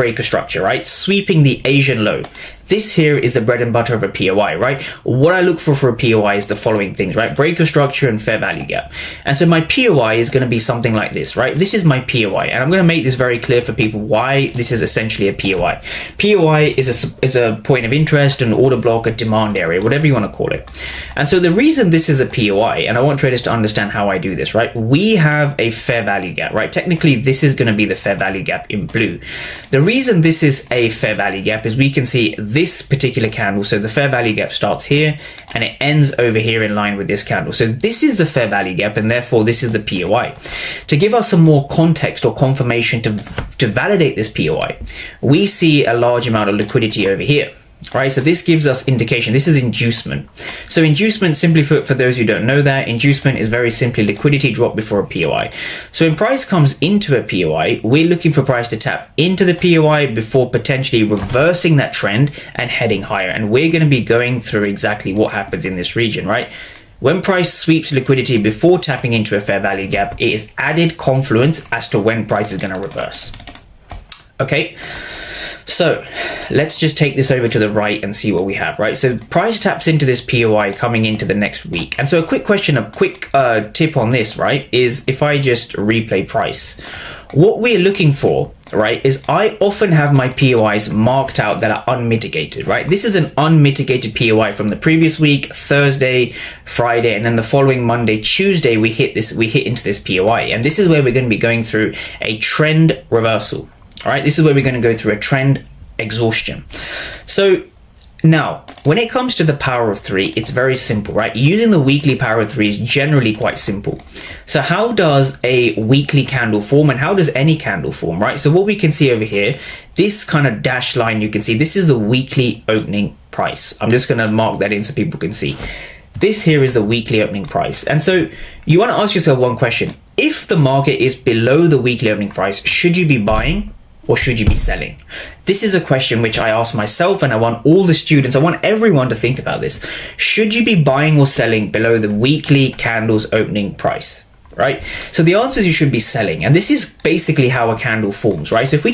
breaker structure, right? Sweeping the Asian low. This here is the bread and butter of a POI, right? What I look for a POI is the following things, right? Breaker structure and fair value gap. And so my POI is going to be something like this, right? This is my POI, and I'm going to make this very clear for people why this is essentially a POI. POI is a point of interest, an order block, a demand area, whatever you want to call it. And so the reason this is a POI, and I want traders to understand how I do this, right? We have a fair value gap, right? Technically, this is going to be the fair value gap in blue. The reason this is a fair value gap is we can see this particular candle. So the fair value gap starts here and it ends over here in line with this candle. So this is the fair value gap, and therefore this is the POI. To give us some more context or confirmation to validate this POI, we see a large amount of liquidity over here. Right, so this gives us indication. This is inducement. So inducement, simply for those who don't know that, inducement is very simply liquidity drop before a POI. So when price comes into a POI, we're looking for price to tap into the POI before potentially reversing that trend and heading higher. And we're going to be going through exactly what happens in this region, right? When price sweeps liquidity before tapping into a fair value gap, it is added confluence as to when price is going to reverse. Okay. So let's just take this over to the right and see what we have, right? So price taps into this POI coming into the next week. And so a quick tip on this, right, is if I just replay price, what we're looking for, right, is I often have my POIs marked out that are unmitigated, right? This is an unmitigated POI from the previous week, Thursday, Friday, and then the following Monday, Tuesday, we hit into this POI. And this is where we're going to be going through a trend reversal. All right, this is where we're going to go through a trend exhaustion. So now, when it comes to the power of three, it's very simple, right? Using the weekly power of three is generally quite simple. So how does a weekly candle form, and how does any candle form, right? So what we can see over here, this kind of dashed line, you can see this is the weekly opening price. I'm just going to mark that in so people can see. This here is the weekly opening price. And so you want to ask yourself one question. If the market is below the weekly opening price, should you be buying or should you be selling? This is a question which I ask myself, and I want all the students, I want everyone to think about this. Should you be buying or selling below the weekly candle's opening price, right? So the answer is you should be selling. And this is basically how a candle forms, right? So if we